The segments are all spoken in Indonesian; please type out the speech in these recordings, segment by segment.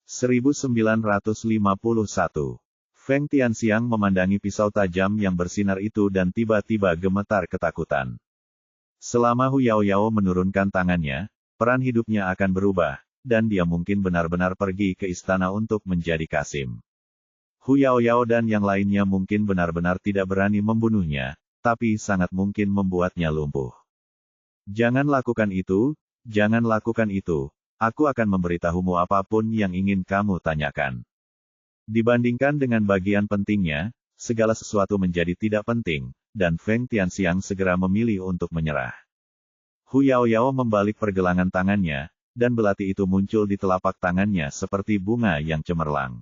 1951. Feng Tianxiang memandangi pisau tajam yang bersinar itu dan tiba-tiba gemetar ketakutan. Selama Hu Yaoyao menurunkan tangannya, peran hidupnya akan berubah, dan dia mungkin benar-benar pergi ke istana untuk menjadi Kasim. Hu Yaoyao dan yang lainnya mungkin benar-benar tidak berani membunuhnya, tapi sangat mungkin membuatnya lumpuh. Jangan lakukan itu, jangan lakukan itu. Aku akan memberitahumu apapun yang ingin kamu tanyakan. Dibandingkan dengan bagian pentingnya, segala sesuatu menjadi tidak penting, dan Feng Tianxiang segera memilih untuk menyerah. Hu Yaoyao membalik pergelangan tangannya, dan belati itu muncul di telapak tangannya seperti bunga yang cemerlang.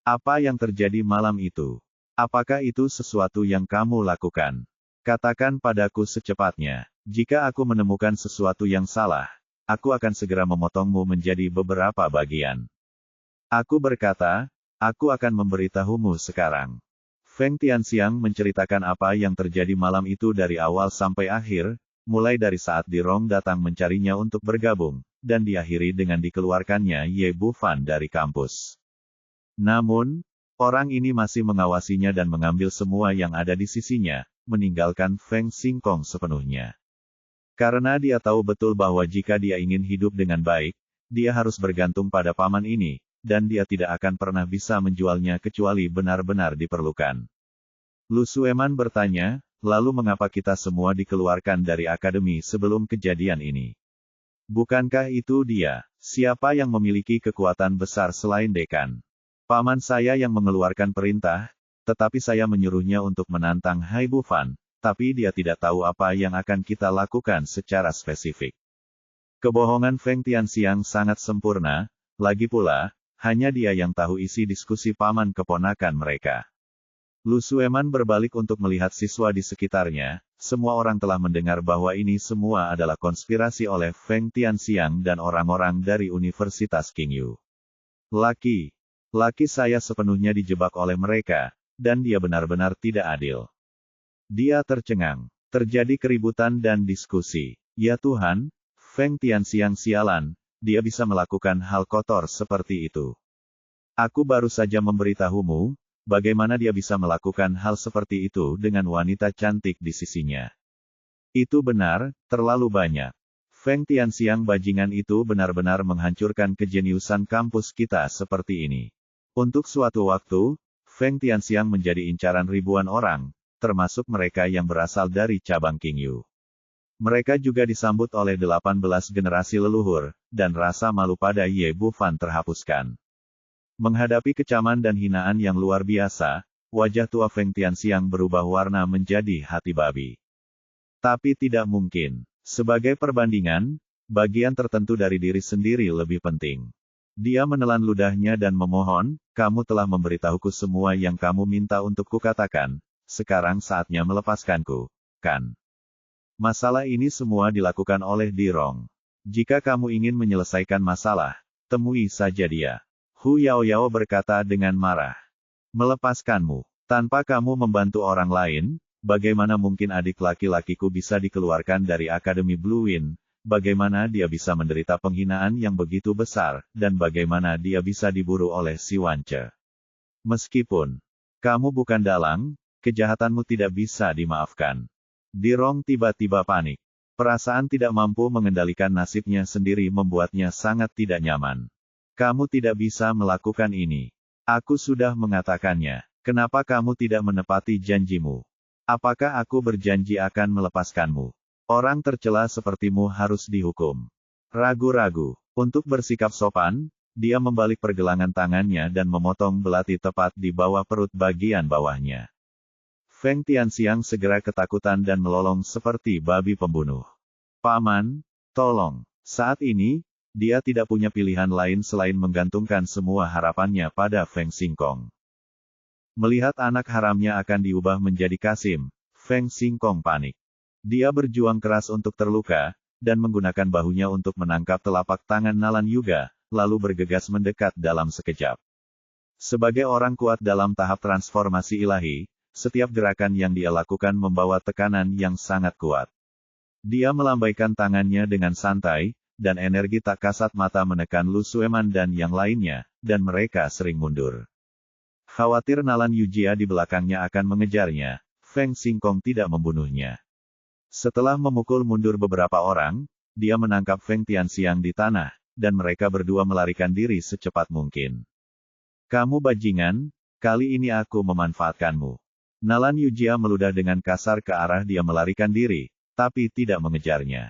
Apa yang terjadi malam itu? Apakah itu sesuatu yang kamu lakukan? Katakan padaku secepatnya. Jika aku menemukan sesuatu yang salah, aku akan segera memotongmu menjadi beberapa bagian. Aku berkata, aku akan memberitahumu sekarang. Feng Tianxiang menceritakan apa yang terjadi malam itu dari awal sampai akhir, mulai dari saat Di Rong datang mencarinya untuk bergabung, dan diakhiri dengan dikeluarkannya Ye Bufan dari kampus. Namun, orang ini masih mengawasinya dan mengambil semua yang ada di sisinya, meninggalkan Feng Xingkong sepenuhnya. Karena dia tahu betul bahwa jika dia ingin hidup dengan baik, dia harus bergantung pada paman ini, dan dia tidak akan pernah bisa menjualnya kecuali benar-benar diperlukan. Lu Sueman bertanya, lalu mengapa kita semua dikeluarkan dari akademi sebelum kejadian ini? Bukankah itu dia? Siapa yang memiliki kekuatan besar selain dekan? Paman saya yang mengeluarkan perintah, tetapi saya menyuruhnya untuk menantang Hai Bufan. Tapi dia tidak tahu apa yang akan kita lakukan secara spesifik. Kebohongan Feng Tianxiang sangat sempurna, lagi pula, hanya dia yang tahu isi diskusi paman keponakan mereka. Lu Sueman berbalik untuk melihat siswa di sekitarnya, semua orang telah mendengar bahwa ini semua adalah konspirasi oleh Feng Tianxiang dan orang-orang dari Universitas Qingyu. Laki saya sepenuhnya dijebak oleh mereka, dan dia benar-benar tidak adil. Dia tercengang. Terjadi keributan dan diskusi. Ya Tuhan, Feng Tianxiang sialan, dia bisa melakukan hal kotor seperti itu. Aku baru saja memberitahumu, bagaimana dia bisa melakukan hal seperti itu dengan wanita cantik di sisinya. Itu benar, terlalu banyak. Feng Tianxiang bajingan itu benar-benar menghancurkan kejeniusan kampus kita seperti ini. Untuk suatu waktu, Feng Tianxiang menjadi incaran ribuan orang, termasuk mereka yang berasal dari cabang Qingyu. Mereka juga disambut oleh 18 generasi leluhur, dan rasa malu pada Ye Bufan terhapuskan. Menghadapi kecaman dan hinaan yang luar biasa, wajah tua Feng Tianxiang berubah warna menjadi hati babi. Tapi tidak mungkin. Sebagai perbandingan, bagian tertentu dari diri sendiri lebih penting. Dia menelan ludahnya dan memohon, kamu telah memberitahuku semua yang kamu minta untuk kukatakan. Sekarang saatnya melepaskanku, kan? Masalah ini semua dilakukan oleh Di Rong. Jika kamu ingin menyelesaikan masalah, temui saja dia. Hu Yaoyao berkata dengan marah. Melepaskanmu. Tanpa kamu membantu orang lain, bagaimana mungkin adik laki-lakiku bisa dikeluarkan dari Akademi Blue Wind? Bagaimana dia bisa menderita penghinaan yang begitu besar, dan bagaimana dia bisa diburu oleh si Wance? Meskipun kamu bukan dalang, kejahatanmu tidak bisa dimaafkan. Di Rong tiba-tiba panik. Perasaan tidak mampu mengendalikan nasibnya sendiri membuatnya sangat tidak nyaman. Kamu tidak bisa melakukan ini. Aku sudah mengatakannya. Kenapa kamu tidak menepati janjimu? Apakah aku berjanji akan melepaskanmu? Orang tercela sepertimu harus dihukum. Ragu-ragu. Untuk bersikap sopan, dia membalik pergelangan tangannya dan memotong belati tepat di bawah perut bagian bawahnya. Feng Tianxiang segera ketakutan dan melolong seperti babi pembunuh. Paman, tolong. Saat ini, dia tidak punya pilihan lain selain menggantungkan semua harapannya pada Feng Xingkong. Melihat anak haramnya akan diubah menjadi Kasim, Feng Xingkong panik. Dia berjuang keras untuk terluka, dan menggunakan bahunya untuk menangkap telapak tangan Nalan Yuga, lalu bergegas mendekat dalam sekejap. Sebagai orang kuat dalam tahap transformasi ilahi, setiap gerakan yang dia lakukan membawa tekanan yang sangat kuat. Dia melambaikan tangannya dengan santai, dan energi tak kasat mata menekan Lu Sueman dan yang lainnya, dan mereka sering mundur. Khawatir Nalan Yujia di belakangnya akan mengejarnya, Feng Xingkong tidak membunuhnya. Setelah memukul mundur beberapa orang, dia menangkap Feng Tianxiang di tanah, dan mereka berdua melarikan diri secepat mungkin. Kamu bajingan, kali ini aku memanfaatkanmu. Nalan Yujia meludah dengan kasar ke arah dia melarikan diri, tapi tidak mengejarnya.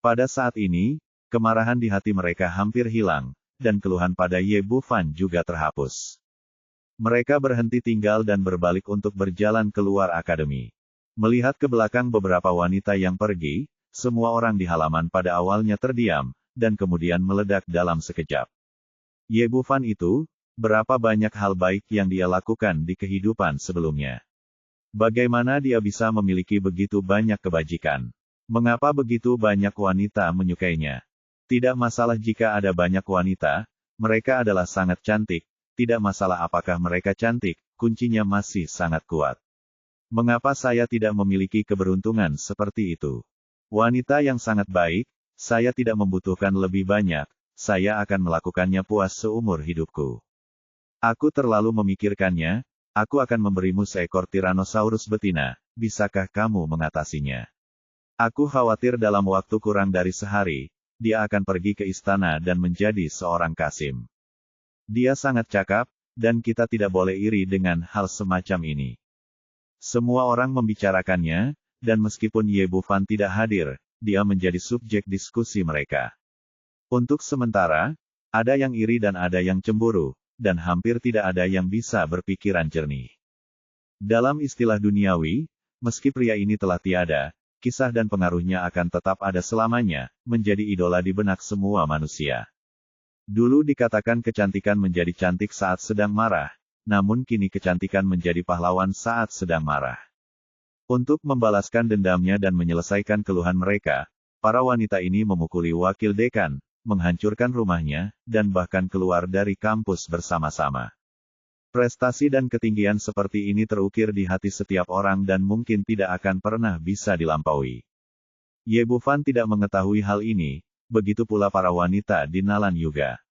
Pada saat ini, kemarahan di hati mereka hampir hilang, dan keluhan pada Ye Bufan juga terhapus. Mereka berhenti tinggal dan berbalik untuk berjalan keluar akademi. Melihat ke belakang beberapa wanita yang pergi, semua orang di halaman pada awalnya terdiam, dan kemudian meledak dalam sekejap. Ye Bufan itu, berapa banyak hal baik yang dia lakukan di kehidupan sebelumnya. Bagaimana dia bisa memiliki begitu banyak kebajikan? Mengapa begitu banyak wanita menyukainya? Tidak masalah jika ada banyak wanita, mereka adalah sangat cantik, tidak masalah apakah mereka cantik, kuncinya masih sangat kuat. Mengapa saya tidak memiliki keberuntungan seperti itu? Wanita yang sangat baik, saya tidak membutuhkan lebih banyak, saya akan melakukannya puas seumur hidupku. Aku terlalu memikirkannya, aku akan memberimu seekor Tyrannosaurus betina, bisakah kamu mengatasinya? Aku khawatir dalam waktu kurang dari sehari, dia akan pergi ke istana dan menjadi seorang Kasim. Dia sangat cakap, dan kita tidak boleh iri dengan hal semacam ini. Semua orang membicarakannya, dan meskipun Ye Bufan tidak hadir, dia menjadi subjek diskusi mereka. Untuk sementara, ada yang iri dan ada yang cemburu, dan hampir tidak ada yang bisa berpikiran jernih. Dalam istilah duniawi, meski pria ini telah tiada, kisah dan pengaruhnya akan tetap ada selamanya, menjadi idola di benak semua manusia. Dulu dikatakan kecantikan menjadi cantik saat sedang marah, namun kini kecantikan menjadi pahlawan saat sedang marah. Untuk membalaskan dendamnya dan menyelesaikan keluhan mereka, para wanita ini memukuli wakil dekan, menghancurkan rumahnya, dan bahkan keluar dari kampus bersama-sama. Prestasi dan ketinggian seperti ini terukir di hati setiap orang dan mungkin tidak akan pernah bisa dilampaui. Ye Bufan tidak mengetahui hal ini, begitu pula para wanita di Nalan Yuga.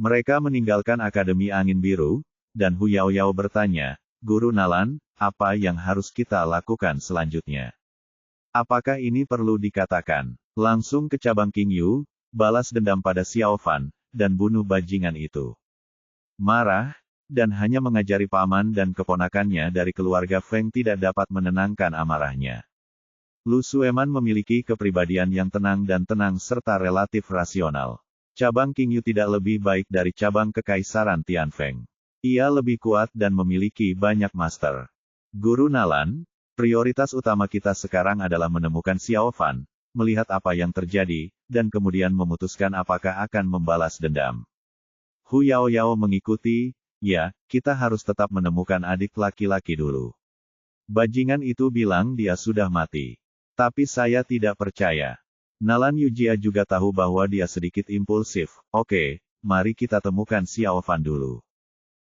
Mereka meninggalkan Akademi Angin Biru, dan Hu Yaoyao bertanya, Guru Nalan, apa yang harus kita lakukan selanjutnya? Apakah ini perlu dikatakan? Langsung ke cabang King Yu, balas dendam pada Xiao Fan, dan bunuh bajingan itu. Marah, dan hanya mengajari paman dan keponakannya dari keluarga Feng tidak dapat menenangkan amarahnya. Lu Sueman memiliki kepribadian yang tenang dan tenang serta relatif rasional. Cabang King Yu tidak lebih baik dari cabang Kekaisaran Tianfeng. Ia lebih kuat dan memiliki banyak master. Guru Nalan, prioritas utama kita sekarang adalah menemukan Xiao Fan, melihat apa yang terjadi, dan kemudian memutuskan apakah akan membalas dendam. Hu Yaoyao mengikuti. Ya, kita harus tetap menemukan adik laki-laki dulu. Bajingan itu bilang dia sudah mati. Tapi saya tidak percaya. Nalan Yujia juga tahu bahwa dia sedikit impulsif. Oke, mari kita temukan Xiao Fan dulu.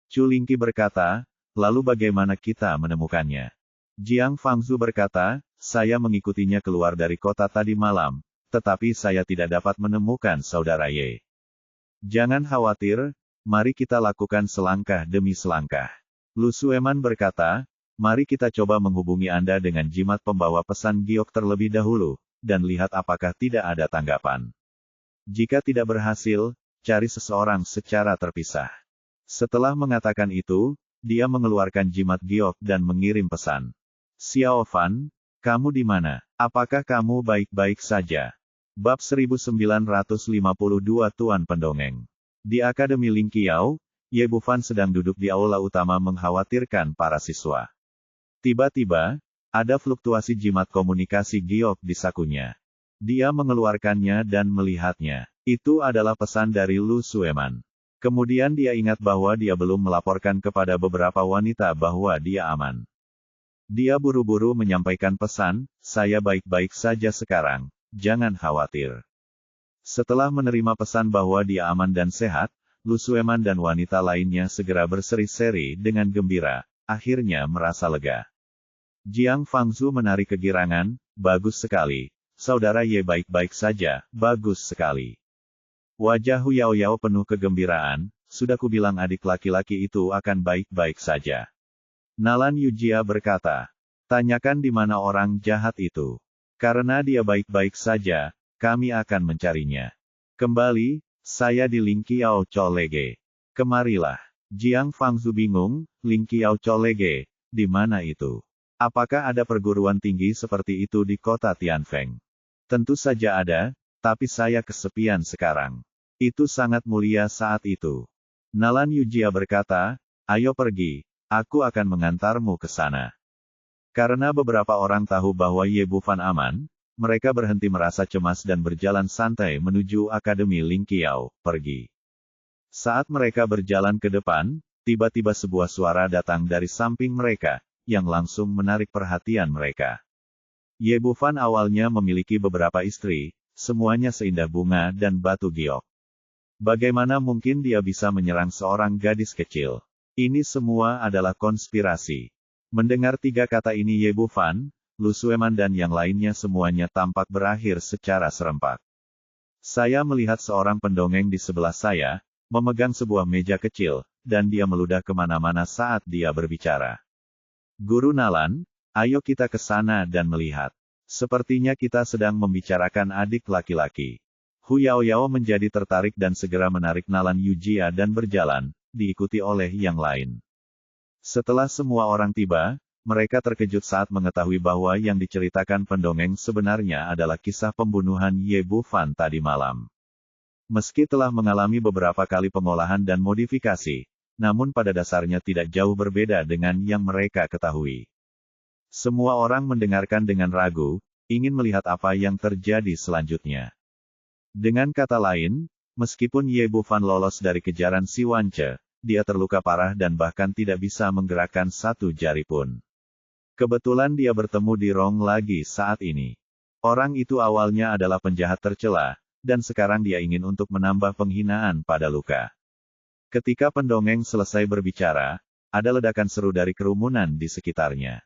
Chu Lingqi berkata, lalu bagaimana kita menemukannya? Jiang Fangzu berkata, saya mengikutinya keluar dari kota tadi malam, tetapi saya tidak dapat menemukan saudara Ye. Jangan khawatir. Mari kita lakukan selangkah demi selangkah. Lu Sueman berkata, mari kita coba menghubungi Anda dengan jimat pembawa pesan giok terlebih dahulu, dan lihat apakah tidak ada tanggapan. Jika tidak berhasil, cari seseorang secara terpisah. Setelah mengatakan itu, dia mengeluarkan jimat giok dan mengirim pesan. Xiao Fan, kamu di mana? Apakah kamu baik-baik saja? Bab 1952 Tuan Pendongeng. Di Akademi Ling Qiao, Ye Bufan sedang duduk di aula utama mengkhawatirkan para siswa. Tiba-tiba, ada fluktuasi jimat komunikasi giok di sakunya. Dia mengeluarkannya dan melihatnya. Itu adalah pesan dari Lu Sueman. Kemudian dia ingat bahwa dia belum melaporkan kepada beberapa wanita bahwa dia aman. Dia buru-buru menyampaikan pesan, saya baik-baik saja sekarang, jangan khawatir. Setelah menerima pesan bahwa dia aman dan sehat, Lu Sueman dan wanita lainnya segera berseri-seri dengan gembira, akhirnya merasa lega. Jiang Fangzu menarik kegirangan, bagus sekali, saudara Ye baik-baik saja, bagus sekali. Wajah Hu Yaoyao penuh kegembiraan, sudah kubilang adik laki-laki itu akan baik-baik saja. Nalan Yujia berkata, tanyakan di mana orang jahat itu. Karena dia baik-baik saja, kami akan mencarinya. Kembali, saya di Ling Qiao Cholege. Kemarilah. Jiang Fangzu bingung, Ling Qiao Cholege, di mana itu? Apakah ada perguruan tinggi seperti itu di kota Tianfeng? Tentu saja ada, tapi saya kesepian sekarang. Itu sangat mulia saat itu. Nalan Yujia berkata, ayo pergi, aku akan mengantarmu ke sana. Karena beberapa orang tahu bahwa Ye Bufan aman, mereka berhenti merasa cemas dan berjalan santai menuju Akademi Ling Qiao, pergi. Saat mereka berjalan ke depan, tiba-tiba sebuah suara datang dari samping mereka, yang langsung menarik perhatian mereka. Ye Bufan awalnya memiliki beberapa istri, semuanya seindah bunga dan batu giok. Bagaimana mungkin dia bisa menyerang seorang gadis kecil? Ini semua adalah konspirasi. Mendengar tiga kata ini Ye Bufan, Lu Sueman dan yang lainnya semuanya tampak berakhir secara serempak. Saya melihat seorang pendongeng di sebelah saya, memegang sebuah meja kecil, dan dia meludah kemana-mana saat dia berbicara. Guru Nalan, ayo kita ke sana dan melihat. Sepertinya kita sedang membicarakan adik laki-laki. Hu Yaoyao menjadi tertarik dan segera menarik Nalan Yujia dan berjalan, diikuti oleh yang lain. Setelah semua orang tiba, mereka terkejut saat mengetahui bahwa yang diceritakan pendongeng sebenarnya adalah kisah pembunuhan Ye Bufan tadi malam. Meski telah mengalami beberapa kali pengolahan dan modifikasi, namun pada dasarnya tidak jauh berbeda dengan yang mereka ketahui. Semua orang mendengarkan dengan ragu, ingin melihat apa yang terjadi selanjutnya. Dengan kata lain, meskipun Ye Bufan lolos dari kejaran si Wance, dia terluka parah dan bahkan tidak bisa menggerakkan satu jari pun. Kebetulan dia bertemu di Rong lagi saat ini. Orang itu awalnya adalah penjahat tercela, dan sekarang dia ingin untuk menambah penghinaan pada luka. Ketika pendongeng selesai berbicara, ada ledakan seru dari kerumunan di sekitarnya.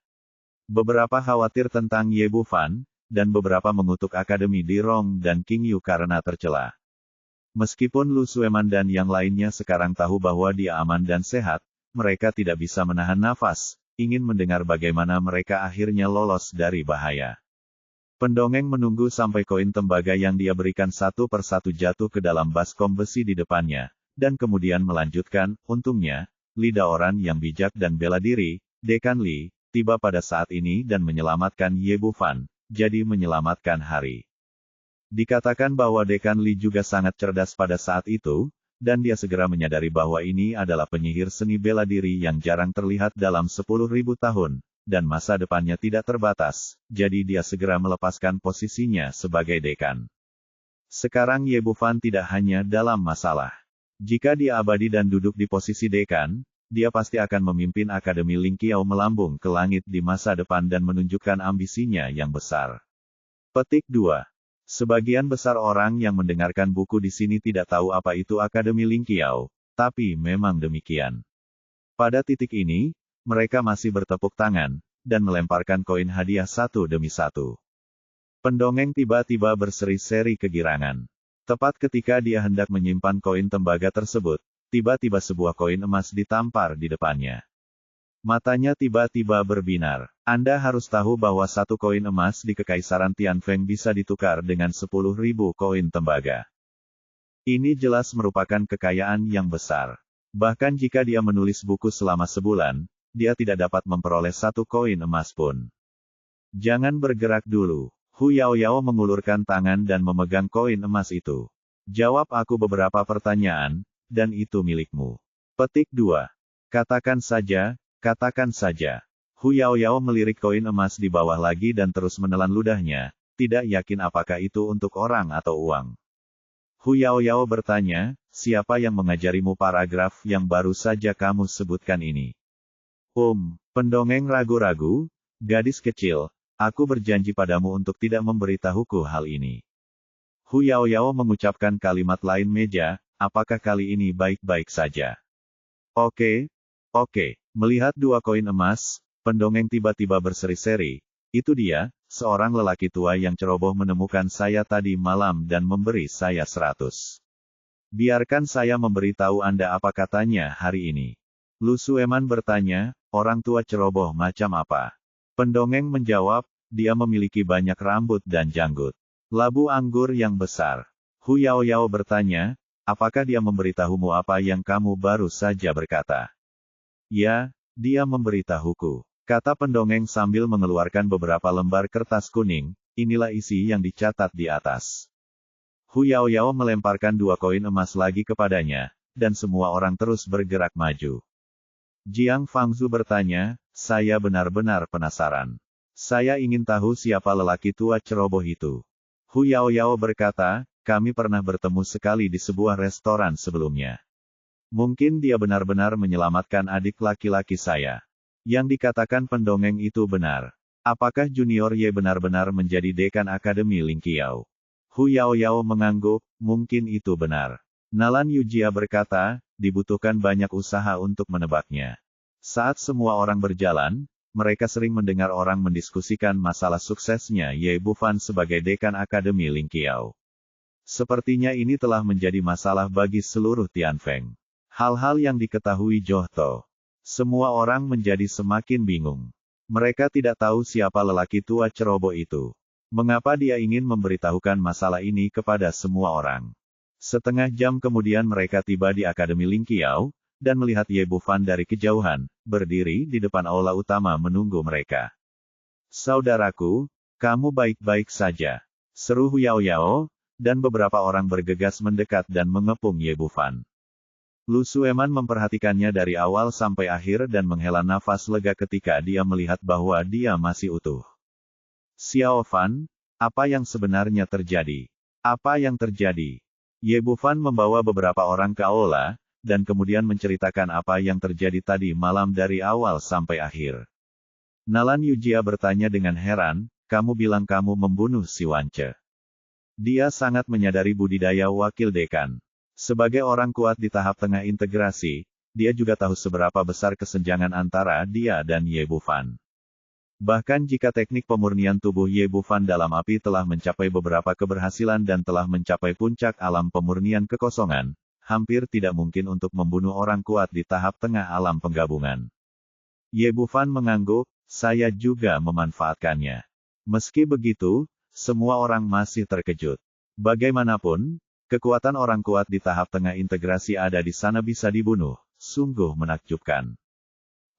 Beberapa khawatir tentang Ye Bufan, dan beberapa mengutuk akademi di Rong dan King Yu karena tercela. Meskipun Lu Sueman dan yang lainnya sekarang tahu bahwa dia aman dan sehat, mereka tidak bisa menahan nafas, ingin mendengar bagaimana mereka akhirnya lolos dari bahaya. Pendongeng menunggu sampai koin tembaga yang dia berikan satu persatu jatuh ke dalam baskom besi di depannya, dan kemudian melanjutkan, untungnya, lidah orang yang bijak dan bela diri, Dekan Li, tiba pada saat ini dan menyelamatkan Ye Bufan. Jadi menyelamatkan hari. Dikatakan bahwa Dekan Li juga sangat cerdas pada saat itu, dan dia segera menyadari bahwa ini adalah penyihir seni bela diri yang jarang terlihat dalam 10.000 tahun, dan masa depannya tidak terbatas, jadi dia segera melepaskan posisinya sebagai dekan. Sekarang Ye Bufan tidak hanya dalam masalah. Jika dia abadi dan duduk di posisi dekan, dia pasti akan memimpin Akademi Ling Qiao melambung ke langit di masa depan dan menunjukkan ambisinya yang besar. Petik 2. Sebagian besar orang yang mendengarkan buku di sini tidak tahu apa itu Akademi Ling Qiao, tapi memang demikian. Pada titik ini, mereka masih bertepuk tangan, dan melemparkan koin hadiah satu demi satu. Pendongeng tiba-tiba berseri-seri kegirangan. Tepat ketika dia hendak menyimpan koin tembaga tersebut, tiba-tiba sebuah koin emas ditampar di depannya. Matanya tiba-tiba berbinar. Anda harus tahu bahwa satu koin emas di Kekaisaran Tianfeng bisa ditukar dengan 10.000 koin tembaga. Ini jelas merupakan kekayaan yang besar. Bahkan jika dia menulis buku selama sebulan, dia tidak dapat memperoleh satu koin emas pun. Jangan bergerak dulu. Hu Yaoyao mengulurkan tangan dan memegang koin emas itu. Jawab aku beberapa pertanyaan, dan itu milikmu. Petik 2. Katakan saja, katakan saja. Hu Yaoyao melirik koin emas di bawah lagi dan terus menelan ludahnya, tidak yakin apakah itu untuk orang atau uang. Hu Yaoyao bertanya, siapa yang mengajarimu paragraf yang baru saja kamu sebutkan ini? Pendongeng ragu-ragu, gadis kecil, aku berjanji padamu untuk tidak memberitahuku hal ini. Hu Yaoyao mengucapkan kalimat lain meja, apakah kali ini baik-baik saja? Oke. Melihat dua koin emas, pendongeng tiba-tiba berseri-seri. Itu dia, seorang lelaki tua yang ceroboh menemukan saya tadi malam dan memberi saya 100. Biarkan saya memberitahu Anda apa katanya hari ini. Lu Sueman bertanya, orang tua ceroboh macam apa? Pendongeng menjawab, dia memiliki banyak rambut dan janggut. Labu anggur yang besar. Hu Yaoyao bertanya, apakah dia memberitahumu apa yang kamu baru saja berkata? Ya, dia memberitahuku. Kata pendongeng sambil mengeluarkan beberapa lembar kertas kuning, inilah isi yang dicatat di atas. Hu Yaoyao melemparkan 2 koin emas lagi kepadanya, dan semua orang terus bergerak maju. Jiang Fangzu bertanya, saya benar-benar penasaran. Saya ingin tahu siapa lelaki tua ceroboh itu. Hu Yaoyao berkata, kami pernah bertemu sekali di sebuah restoran sebelumnya. Mungkin dia benar-benar menyelamatkan adik laki-laki saya. Yang dikatakan pendongeng itu benar. Apakah Junior Ye benar-benar menjadi dekan Akademi Lingqiao? Hu Yaoyao mengangguk, mungkin itu benar. Nalan Yujia berkata, dibutuhkan banyak usaha untuk menebaknya. Saat semua orang berjalan, mereka sering mendengar orang mendiskusikan masalah suksesnya Ye Bufan sebagai dekan Akademi Lingqiao. Sepertinya ini telah menjadi masalah bagi seluruh Tianfeng. Hal-hal yang diketahui Johto. Semua orang menjadi semakin bingung. Mereka tidak tahu siapa lelaki tua ceroboh itu. Mengapa dia ingin memberitahukan masalah ini kepada semua orang. Setengah jam kemudian mereka tiba di Akademi Lingqiao, dan melihat Ye Bufan dari kejauhan, berdiri di depan aula utama menunggu mereka. Saudaraku, kamu baik-baik saja. Seru Hu Yaoyao, dan beberapa orang bergegas mendekat dan mengepung Ye Bufan. Lu Sueman memperhatikannya dari awal sampai akhir dan menghela nafas lega ketika dia melihat bahwa dia masih utuh. Xiao Fan, apa yang sebenarnya terjadi? Apa yang terjadi? Ye Bufan membawa beberapa orang ke aula, dan kemudian menceritakan apa yang terjadi tadi malam dari awal sampai akhir. Nalan Yujia bertanya dengan heran, kamu bilang kamu membunuh si Wance. Dia sangat menyadari budidaya wakil dekan. Sebagai orang kuat di tahap tengah integrasi, dia juga tahu seberapa besar kesenjangan antara dia dan Ye Bufan. Bahkan jika teknik pemurnian tubuh Ye Bufan dalam api telah mencapai beberapa keberhasilan dan telah mencapai puncak alam pemurnian kekosongan, hampir tidak mungkin untuk membunuh orang kuat di tahap tengah alam penggabungan. Ye Bufan mengangguk, saya juga memanfaatkannya. Meski begitu, semua orang masih terkejut. Bagaimanapun, kekuatan orang kuat di tahap tengah integrasi ada di sana bisa dibunuh, sungguh menakjubkan.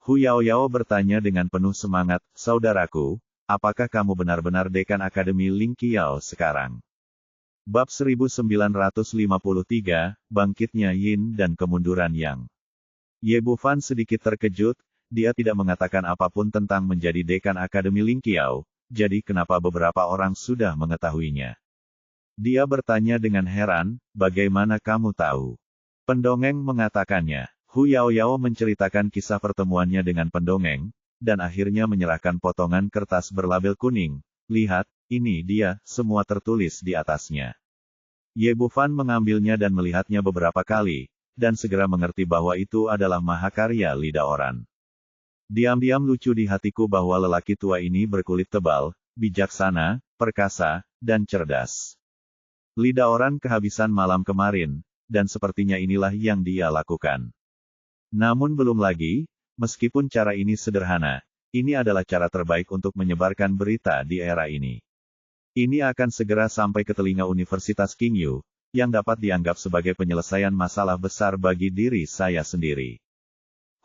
Hu Yaoyao bertanya dengan penuh semangat, saudaraku, apakah kamu benar-benar dekan Akademi Lingqiao sekarang? Bab 1953, Bangkitnya Yin dan Kemunduran Yang. Ye Bufan sedikit terkejut, dia tidak mengatakan apapun tentang menjadi dekan Akademi Lingqiao, jadi kenapa beberapa orang sudah mengetahuinya? Dia bertanya dengan heran, bagaimana kamu tahu? Pendongeng mengatakannya. Hu Yaoyao menceritakan kisah pertemuannya dengan pendongeng, dan akhirnya menyerahkan potongan kertas berlabel kuning. Lihat, ini dia, semua tertulis di atasnya. Ye Bufan mengambilnya dan melihatnya beberapa kali, dan segera mengerti bahwa itu adalah mahakarya lidah orang. Diam-diam lucu di hatiku bahwa lelaki tua ini berkulit tebal, bijaksana, perkasa, dan cerdas. Lidah orang kehabisan malam kemarin, dan sepertinya inilah yang dia lakukan. Namun belum lagi, meskipun cara ini sederhana, ini adalah cara terbaik untuk menyebarkan berita di era ini. Ini akan segera sampai ke telinga Universitas Qingyu, yang dapat dianggap sebagai penyelesaian masalah besar bagi diri saya sendiri.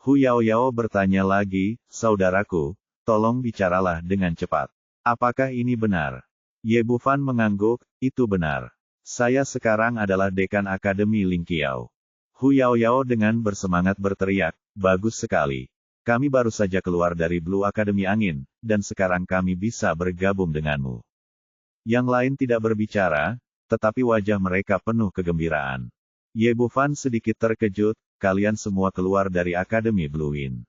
Hu Yaoyao bertanya lagi, saudaraku, tolong bicaralah dengan cepat. Apakah ini benar? Ye Bufan mengangguk, itu benar. Saya sekarang adalah dekan Akademi Lingqiao. Hu Yaoyao dengan bersemangat berteriak, bagus sekali. Kami baru saja keluar dari Blue Akademi Angin, dan sekarang kami bisa bergabung denganmu. Yang lain tidak berbicara, tetapi wajah mereka penuh kegembiraan. Ye Bufan sedikit terkejut, kalian semua keluar dari Akademi Blue Wind.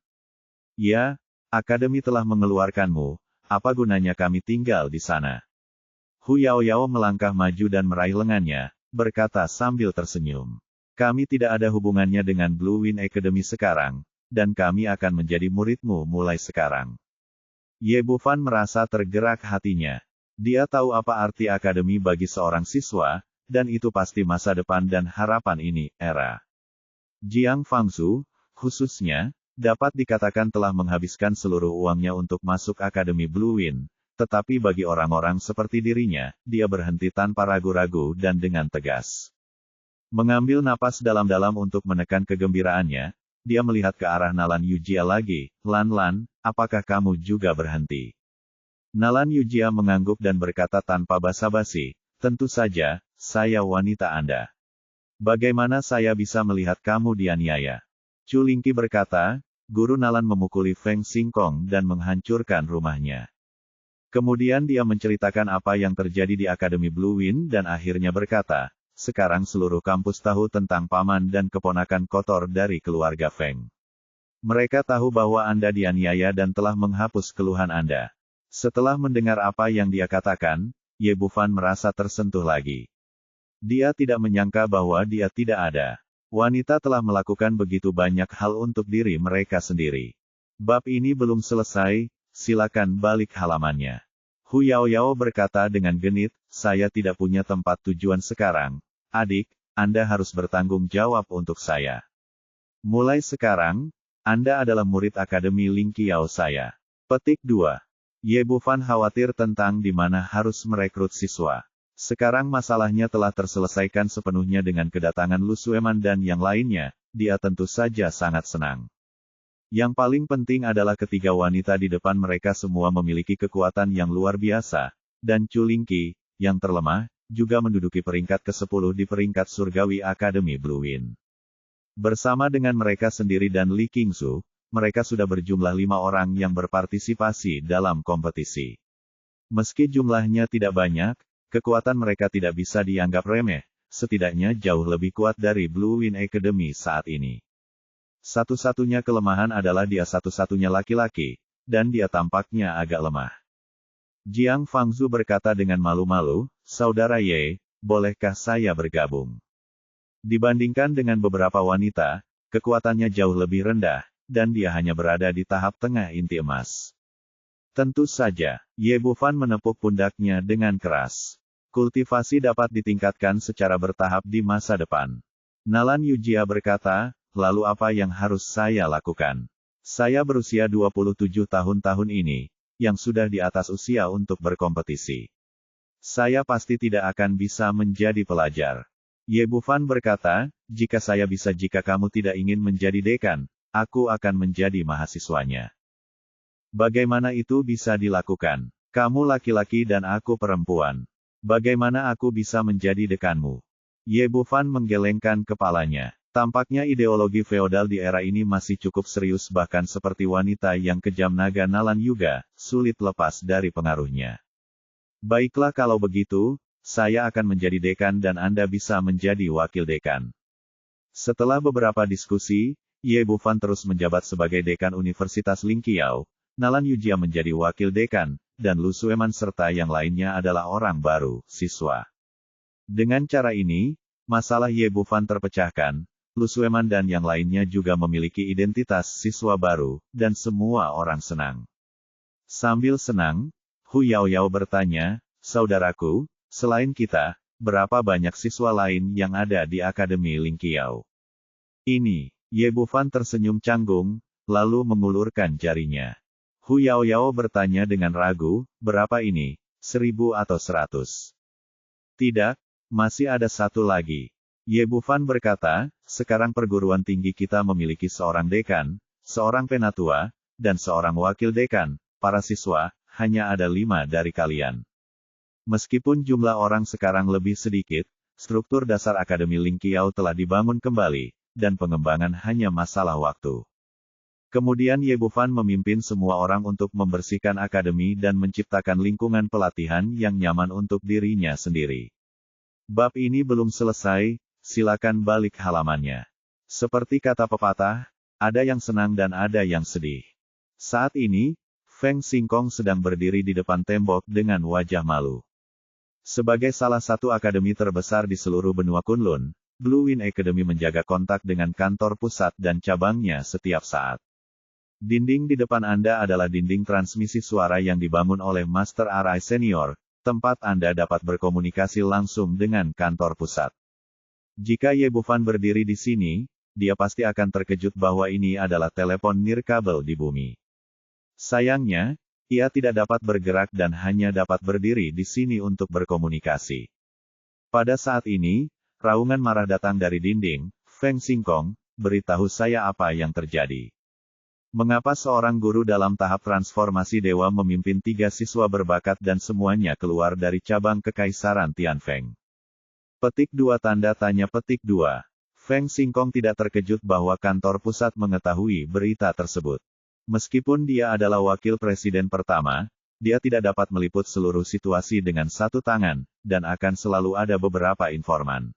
Ya, Akademi telah mengeluarkanmu, apa gunanya kami tinggal di sana? Hu Yaoyao melangkah maju dan meraih lengannya, berkata sambil tersenyum. Kami tidak ada hubungannya dengan Blue Wind Academy sekarang, dan kami akan menjadi muridmu mulai sekarang. Ye Bufan merasa tergerak hatinya. Dia tahu apa arti akademi bagi seorang siswa, dan itu pasti masa depan dan harapan ini, era. Jiang Fangzhu, khususnya, dapat dikatakan telah menghabiskan seluruh uangnya untuk masuk Akademi Blue Wind, tetapi bagi orang-orang seperti dirinya, dia berhenti tanpa ragu-ragu dan dengan tegas. Mengambil napas dalam-dalam untuk menekan kegembiraannya, dia melihat ke arah Nalan Yujia lagi. Lan, apakah kamu juga berhenti? Nalan Yujia mengangguk dan berkata tanpa basa-basi, tentu saja, saya wanita Anda. Bagaimana saya bisa melihat kamu dianiaya? Chu Lingqi berkata, Guru Nalan memukuli Feng Xingkong dan menghancurkan rumahnya. Kemudian dia menceritakan apa yang terjadi di Akademi Blue Wind dan akhirnya berkata, sekarang seluruh kampus tahu tentang paman dan keponakan kotor dari keluarga Feng. Mereka tahu bahwa Anda dianiaya dan telah menghapus keluhan Anda. Setelah mendengar apa yang dia katakan, Ye Bufan merasa tersentuh lagi. Dia tidak menyangka bahwa dia tidak ada. Wanita telah melakukan begitu banyak hal untuk diri mereka sendiri. Bab ini belum selesai, silakan balik halamannya. Hu Yaoyao berkata dengan genit, saya tidak punya tempat tujuan sekarang. Adik, Anda harus bertanggung jawab untuk saya. Mulai sekarang, Anda adalah murid Akademi Lingqiao saya. Petik 2. Ye Bufan khawatir tentang di mana harus merekrut siswa. Sekarang masalahnya telah terselesaikan sepenuhnya dengan kedatangan Lu Sueman dan yang lainnya, dia tentu saja sangat senang. Yang paling penting adalah ketiga wanita di depan mereka semua memiliki kekuatan yang luar biasa, dan Chu Lingqi, yang terlemah, juga menduduki peringkat ke-10 di peringkat surgawi Akademi Blue Wind. Bersama dengan mereka sendiri dan Li Qingzu, mereka sudah berjumlah 5 orang yang berpartisipasi dalam kompetisi. Meski jumlahnya tidak banyak, kekuatan mereka tidak bisa dianggap remeh, setidaknya jauh lebih kuat dari Blue Wind Academy saat ini. Satu-satunya kelemahan adalah dia satu-satunya laki-laki, dan dia tampaknya agak lemah. Jiang Fangzhu berkata dengan malu-malu, Saudara Ye, bolehkah saya bergabung? Dibandingkan dengan beberapa wanita, kekuatannya jauh lebih rendah, dan dia hanya berada di tahap tengah inti emas. Tentu saja, Ye Bufan menepuk pundaknya dengan keras. Kultivasi dapat ditingkatkan secara bertahap di masa depan. Nalan Yujia berkata, lalu apa yang harus saya lakukan? Saya berusia 27 tahun ini, yang sudah di atas usia untuk berkompetisi. Saya pasti tidak akan bisa menjadi pelajar. Ye Bufan berkata, jika saya bisa jika kamu tidak ingin menjadi dekan, aku akan menjadi mahasiswanya. Bagaimana itu bisa dilakukan? Kamu laki-laki dan aku perempuan. Bagaimana aku bisa menjadi dekanmu? Ye Bufan menggelengkan kepalanya. Tampaknya ideologi feodal di era ini masih cukup serius bahkan seperti wanita yang kejam naga Nalan Yuga, sulit lepas dari pengaruhnya. Baiklah kalau begitu, saya akan menjadi dekan dan Anda bisa menjadi wakil dekan. Setelah beberapa diskusi, Ye Bufan terus menjabat sebagai dekan Universitas Lingqiao, Nalan Yujia menjadi wakil dekan, dan Lu Sueman serta yang lainnya adalah orang baru, siswa. Dengan cara ini, masalah Ye Bufan terpecahkan. Lu Sueman dan yang lainnya juga memiliki identitas siswa baru, dan semua orang senang. Sambil senang, Hu Yaoyao bertanya, saudaraku, selain kita, berapa banyak siswa lain yang ada di Akademi Lingqiao? Ini, Ye Bufan tersenyum canggung, lalu mengulurkan jarinya. Hu Yaoyao bertanya dengan ragu, berapa ini, 1000 atau 100? Tidak, masih ada satu lagi. Ye Bufan berkata, sekarang perguruan tinggi kita memiliki seorang dekan, seorang penatua, dan seorang wakil dekan. Para siswa, hanya ada 5 dari kalian. Meskipun jumlah orang sekarang lebih sedikit, struktur dasar Akademi Lingqiao telah dibangun kembali, dan pengembangan hanya masalah waktu. Kemudian Ye Bufan memimpin semua orang untuk membersihkan akademi dan menciptakan lingkungan pelatihan yang nyaman untuk dirinya sendiri. Bab ini belum selesai. Silakan balik halamannya. Seperti kata pepatah, ada yang senang dan ada yang sedih. Saat ini, Feng Xingkong sedang berdiri di depan tembok dengan wajah malu. Sebagai salah satu akademi terbesar di seluruh benua Kunlun, Blue Wind Academy menjaga kontak dengan kantor pusat dan cabangnya setiap saat. Dinding di depan Anda adalah dinding transmisi suara yang dibangun oleh Master RI Senior, tempat Anda dapat berkomunikasi langsung dengan kantor pusat. Jika Ye Bufan berdiri di sini, dia pasti akan terkejut bahwa ini adalah telepon nirkabel di bumi. Sayangnya, ia tidak dapat bergerak dan hanya dapat berdiri di sini untuk berkomunikasi. Pada saat ini, raungan marah datang dari dinding. Feng Xingkong, beritahu saya apa yang terjadi. Mengapa seorang guru dalam tahap transformasi dewa memimpin 3 siswa berbakat dan semuanya keluar dari cabang kekaisaran Tianfeng? Petik 2 tanda tanya petik 2. Feng Xingkong tidak terkejut bahwa kantor pusat mengetahui berita tersebut. Meskipun dia adalah wakil presiden pertama, dia tidak dapat meliput seluruh situasi dengan satu tangan, dan akan selalu ada beberapa informan.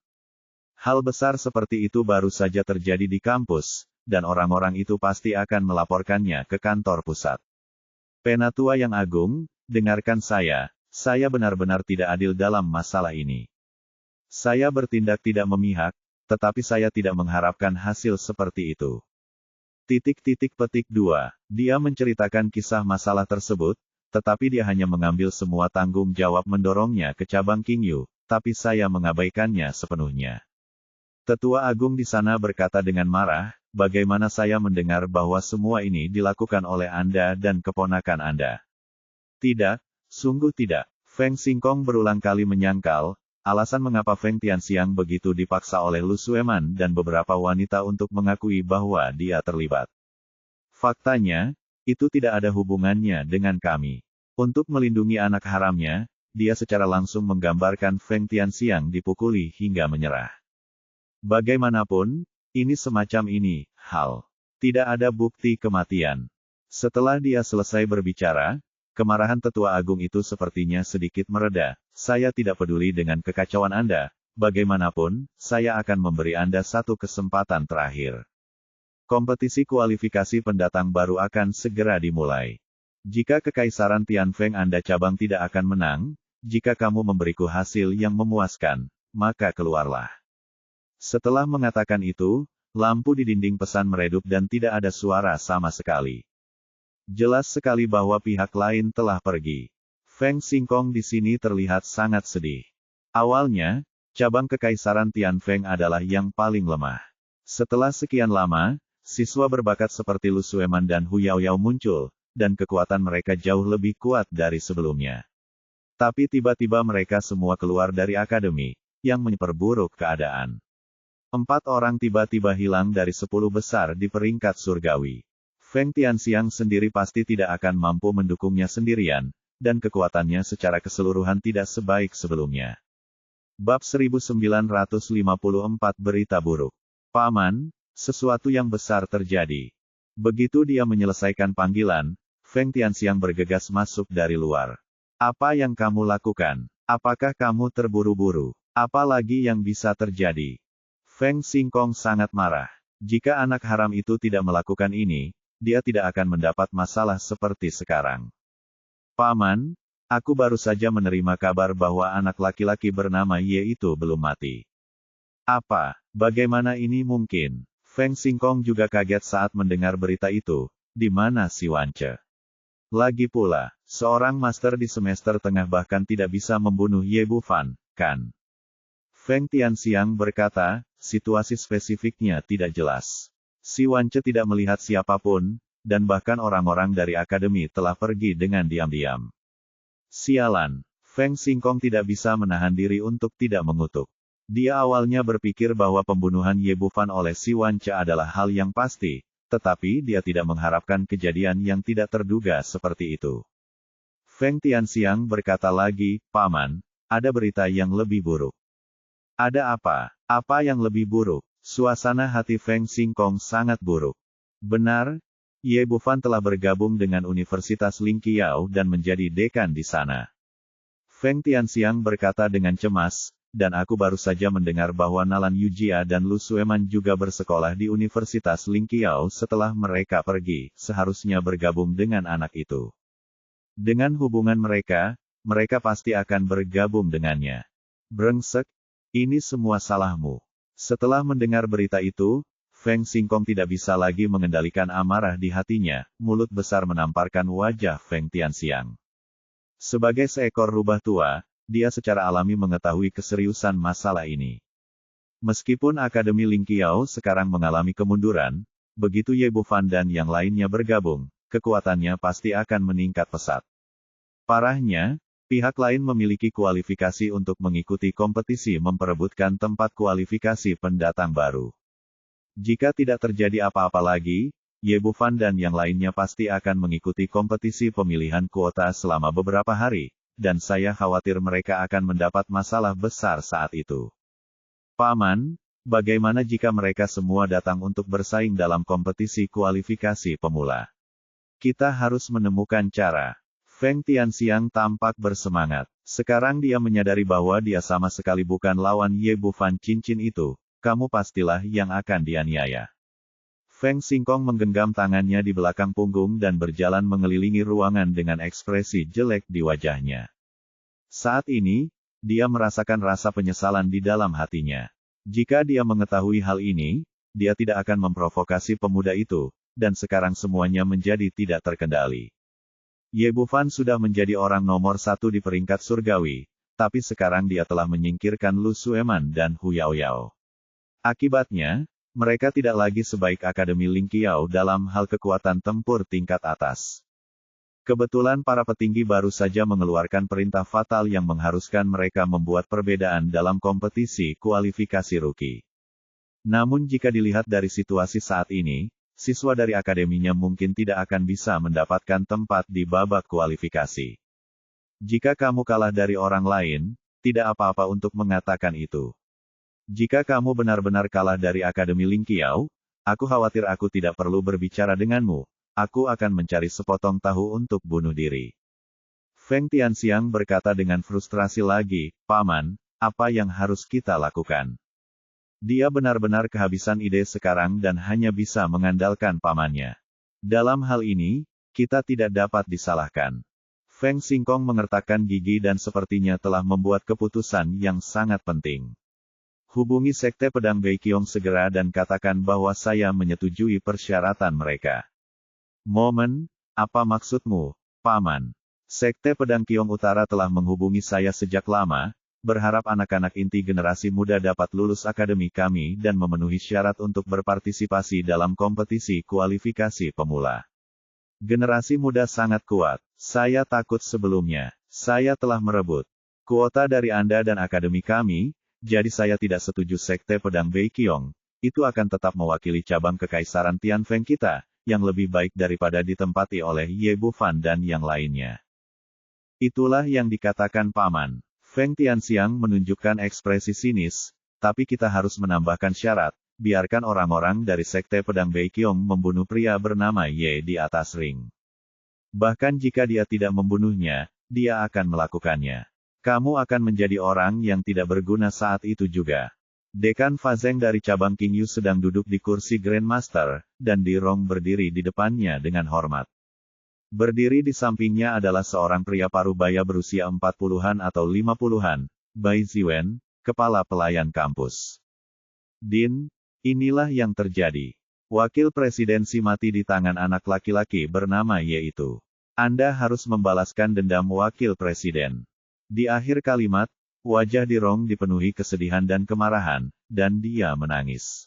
Hal besar seperti itu baru saja terjadi di kampus, dan orang-orang itu pasti akan melaporkannya ke kantor pusat. Penatua yang agung, dengarkan saya benar-benar tidak adil dalam masalah ini. Saya bertindak tidak memihak, tetapi saya tidak mengharapkan hasil seperti itu. Petik 2. Dia menceritakan kisah masalah tersebut, tetapi dia hanya mengambil semua tanggung jawab mendorongnya ke cabang Qingyu, tapi saya mengabaikannya sepenuhnya. Tetua Agung di sana berkata dengan marah, bagaimana saya mendengar bahwa semua ini dilakukan oleh Anda dan keponakan Anda? Tidak, sungguh tidak. Feng Xingkong berulang kali menyangkal, alasan mengapa Feng Tianxiang begitu dipaksa oleh Lu Sueman dan beberapa wanita untuk mengakui bahwa dia terlibat. Faktanya, itu tidak ada hubungannya dengan kami. Untuk melindungi anak haramnya, dia secara langsung menggambarkan Feng Tianxiang dipukuli hingga menyerah. Bagaimanapun, ini semacam ini, hal. Tidak ada bukti kematian. Setelah dia selesai berbicara, kemarahan tetua agung itu sepertinya sedikit mereda. Saya tidak peduli dengan kekacauan Anda, bagaimanapun, saya akan memberi Anda satu kesempatan terakhir. Kompetisi kualifikasi pendatang baru akan segera dimulai. Jika kekaisaran Tianfeng Anda cabang tidak akan menang, jika kamu memberiku hasil yang memuaskan, maka keluarlah. Setelah mengatakan itu, lampu di dinding pesan meredup dan tidak ada suara sama sekali. Jelas sekali bahwa pihak lain telah pergi. Feng Xingkong di sini terlihat sangat sedih. Awalnya, cabang kekaisaran Tianfeng adalah yang paling lemah. Setelah sekian lama, siswa berbakat seperti Lu Sueman dan Hu Yaoyao muncul, dan kekuatan mereka jauh lebih kuat dari sebelumnya. Tapi tiba-tiba mereka semua keluar dari akademi, yang memperburuk keadaan. 4 orang tiba-tiba hilang dari 10 besar di peringkat surgawi. Feng Tianxiang sendiri pasti tidak akan mampu mendukungnya sendirian, dan kekuatannya secara keseluruhan tidak sebaik sebelumnya. Bab 1954 Berita Buruk. Paman, sesuatu yang besar terjadi. Begitu dia menyelesaikan panggilan, Feng Tianxiang bergegas masuk dari luar. Apa yang kamu lakukan? Apakah kamu terburu-buru? Apa lagi yang bisa terjadi? Feng Xingkong sangat marah. Jika anak haram itu tidak melakukan ini, dia tidak akan mendapat masalah seperti sekarang. Paman, aku baru saja menerima kabar bahwa anak laki-laki bernama Ye itu belum mati. Apa? Bagaimana ini mungkin? Feng Xingkong juga kaget saat mendengar berita itu. Di mana si Wance? Lagi pula, seorang master di semester tengah bahkan tidak bisa membunuh Ye Bufan, kan? Feng Tianxiang berkata, situasi spesifiknya tidak jelas. Si Wance tidak melihat siapapun, dan bahkan orang-orang dari akademi telah pergi dengan diam-diam. Sialan, Feng Xingkong tidak bisa menahan diri untuk tidak mengutuk. Dia awalnya berpikir bahwa pembunuhan Ye Bufan oleh si Wance adalah hal yang pasti, tetapi dia tidak mengharapkan kejadian yang tidak terduga seperti itu. Feng Tianxiang berkata lagi, Paman, ada berita yang lebih buruk. Ada apa? Apa yang lebih buruk? Suasana hati Feng Xingkong sangat buruk. Benar, Ye Bufan telah bergabung dengan Universitas Lingqiao dan menjadi dekan di sana. Feng Tianxiang berkata dengan cemas, dan aku baru saja mendengar bahwa Nalan Yujia dan Lu Sueman juga bersekolah di Universitas Lingqiao setelah mereka pergi, seharusnya bergabung dengan anak itu. Dengan hubungan mereka, mereka pasti akan bergabung dengannya. Brengsek, ini semua salahmu. Setelah mendengar berita itu, Feng Xingkong tidak bisa lagi mengendalikan amarah di hatinya, mulut besar menamparkan wajah Feng Tianxiang. Sebagai seekor rubah tua, dia secara alami mengetahui keseriusan masalah ini. Meskipun Akademi Ling Qiao sekarang mengalami kemunduran, begitu Ye Bufan dan yang lainnya bergabung, kekuatannya pasti akan meningkat pesat. Parahnya, pihak lain memiliki kualifikasi untuk mengikuti kompetisi memperebutkan tempat kualifikasi pendatang baru. Jika tidak terjadi apa-apa lagi, Ye Bufan dan yang lainnya pasti akan mengikuti kompetisi pemilihan kuota selama beberapa hari, dan saya khawatir mereka akan mendapat masalah besar saat itu. Paman, bagaimana jika mereka semua datang untuk bersaing dalam kompetisi kualifikasi pemula? Kita harus menemukan cara. Feng Tianxiang tampak bersemangat. Sekarang dia menyadari bahwa dia sama sekali bukan lawan Ye Bufan cincin itu. Kamu pastilah yang akan dianiaya. Feng Xingkong menggenggam tangannya di belakang punggung dan berjalan mengelilingi ruangan dengan ekspresi jelek di wajahnya. Saat ini, dia merasakan rasa penyesalan di dalam hatinya. Jika dia mengetahui hal ini, dia tidak akan memprovokasi pemuda itu, dan sekarang semuanya menjadi tidak terkendali. Ye Bufan sudah menjadi orang nomor 1 di peringkat surgawi, tapi sekarang dia telah menyingkirkan Lu Sueman dan Hu Yaoyao. Akibatnya, mereka tidak lagi sebaik Akademi Ling Qiao dalam hal kekuatan tempur tingkat atas. Kebetulan para petinggi baru saja mengeluarkan perintah fatal yang mengharuskan mereka membuat perbedaan dalam kompetisi kualifikasi rookie. Namun jika dilihat dari situasi saat ini, siswa dari akademinya mungkin tidak akan bisa mendapatkan tempat di babak kualifikasi. Jika kamu kalah dari orang lain, tidak apa-apa untuk mengatakan itu. Jika kamu benar-benar kalah dari Akademi Ling Qiao, aku khawatir aku tidak perlu berbicara denganmu. Aku akan mencari sepotong tahu untuk bunuh diri. Feng Tianxiang berkata dengan frustrasi lagi, Paman, apa yang harus kita lakukan? Dia benar-benar kehabisan ide sekarang dan hanya bisa mengandalkan pamannya. Dalam hal ini, kita tidak dapat disalahkan. Feng Xingkong mengertakkan gigi dan sepertinya telah membuat keputusan yang sangat penting. Hubungi Sekte Pedang Baiqiong segera dan katakan bahwa saya menyetujui persyaratan mereka. Momen, apa maksudmu, Paman? Sekte Pedang Qiong Utara telah menghubungi saya sejak lama, berharap anak-anak inti generasi muda dapat lulus akademi kami dan memenuhi syarat untuk berpartisipasi dalam kompetisi kualifikasi pemula. Generasi muda sangat kuat, saya takut sebelumnya, saya telah merebut kuota dari Anda dan akademi kami, jadi saya tidak setuju Sekte Pedang Baiqiong, itu akan tetap mewakili cabang Kekaisaran Tianfeng kita, yang lebih baik daripada ditempati oleh Ye Bufan dan yang lainnya. Itulah yang dikatakan Paman. Feng Tianxiang menunjukkan ekspresi sinis, tapi kita harus menambahkan syarat, biarkan orang-orang dari Sekte Pedang Baiqiong membunuh pria bernama Ye di atas ring. Bahkan jika dia tidak membunuhnya, dia akan melakukannya. Kamu akan menjadi orang yang tidak berguna saat itu juga. Dekan Fazeng dari cabang Qingyu sedang duduk di kursi Grandmaster, dan Di Rong berdiri di depannya dengan hormat. Berdiri di sampingnya adalah seorang pria parubaya berusia 40-an atau 50-an, Bai Ziwen, kepala pelayan kampus. Din, inilah yang terjadi. Wakil presidensi mati di tangan anak laki-laki bernama Ye itu. Anda harus membalaskan dendam wakil presiden. Di akhir kalimat, wajah Di Rong dipenuhi kesedihan dan kemarahan, dan dia menangis.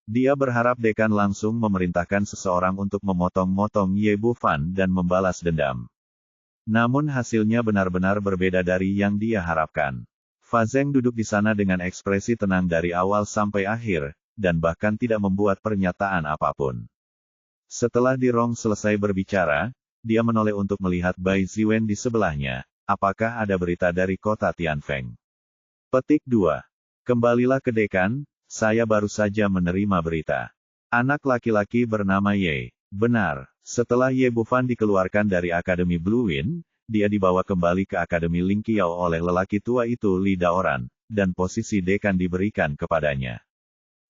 Dia berharap dekan langsung memerintahkan seseorang untuk memotong-motong Ye Bufan dan membalas dendam. Namun hasilnya benar-benar berbeda dari yang dia harapkan. Fazeng duduk di sana dengan ekspresi tenang dari awal sampai akhir, dan bahkan tidak membuat pernyataan apapun. Setelah Di Rong selesai berbicara, dia menoleh untuk melihat Bai Ziwen di sebelahnya. Apakah ada berita dari kota Tianfeng? Petik 2. Kembalilah ke dekan, saya baru saja menerima berita. Anak laki-laki bernama Ye. Benar, setelah Ye Bufan dikeluarkan dari Akademi Blue Wind, dia dibawa kembali ke Akademi Ling Qiao oleh lelaki tua itu Li Daoran, dan posisi dekan diberikan kepadanya.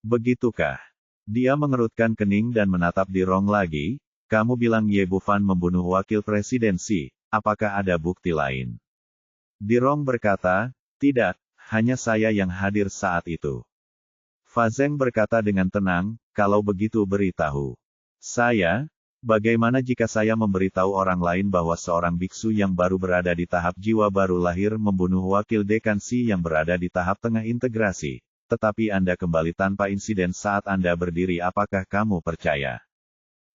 Begitukah? Dia mengerutkan kening dan menatap Di Rong lagi, kamu bilang Ye Bufan membunuh wakil presidensi. Apakah ada bukti lain? Di Rong berkata, tidak, hanya saya yang hadir saat itu. Fazeng berkata dengan tenang, kalau begitu beritahu saya, bagaimana jika saya memberitahu orang lain bahwa seorang biksu yang baru berada di tahap jiwa baru lahir membunuh wakil dekan Si yang berada di tahap tengah integrasi, tetapi Anda kembali tanpa insiden saat Anda berdiri, apakah kamu percaya?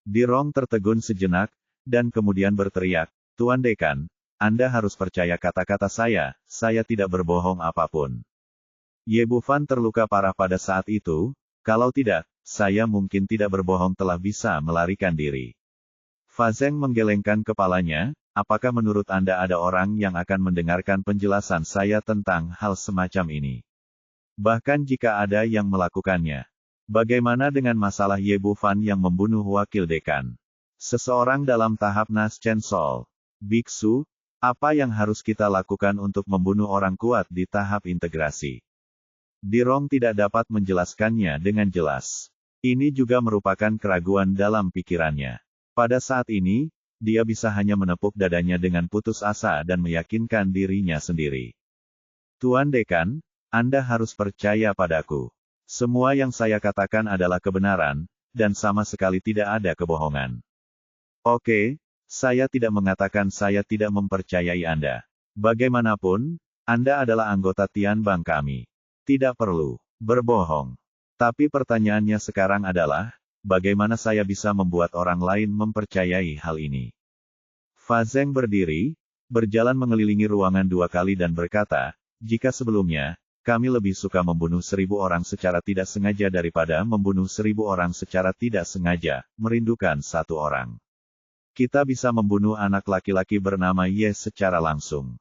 Dirong tertegun sejenak, dan kemudian berteriak, Tuan Dekan, Anda harus percaya kata-kata saya tidak berbohong apapun. Ye Bufan terluka parah pada saat itu, kalau tidak, saya mungkin tidak berbohong telah bisa melarikan diri. Fa Zeng menggelengkan kepalanya, apakah menurut Anda ada orang yang akan mendengarkan penjelasan saya tentang hal semacam ini? Bahkan jika ada yang melakukannya. Bagaimana dengan masalah Ye Bufan yang membunuh wakil dekan? Seseorang dalam tahap Nas Chen Sol. Biksu, apa yang harus kita lakukan untuk membunuh orang kuat di tahap integrasi? Dirong tidak dapat menjelaskannya dengan jelas. Ini juga merupakan keraguan dalam pikirannya. Pada saat ini, dia bisa hanya menepuk dadanya dengan putus asa dan meyakinkan dirinya sendiri. Tuan Dekan, Anda harus percaya padaku. Semua yang saya katakan adalah kebenaran, dan sama sekali tidak ada kebohongan. Oke, saya tidak mengatakan saya tidak mempercayai Anda. Bagaimanapun, Anda adalah anggota Tian Bang kami. Tidak perlu berbohong. Tapi pertanyaannya sekarang adalah, bagaimana saya bisa membuat orang lain mempercayai hal ini? Fa Zeng berdiri, berjalan mengelilingi ruangan 2 kali dan berkata, jika sebelumnya, kami lebih suka membunuh 1000 orang secara tidak sengaja daripada membunuh 1000 orang secara tidak sengaja, merindukan 1 orang. Kita bisa membunuh anak laki-laki bernama Ye secara langsung.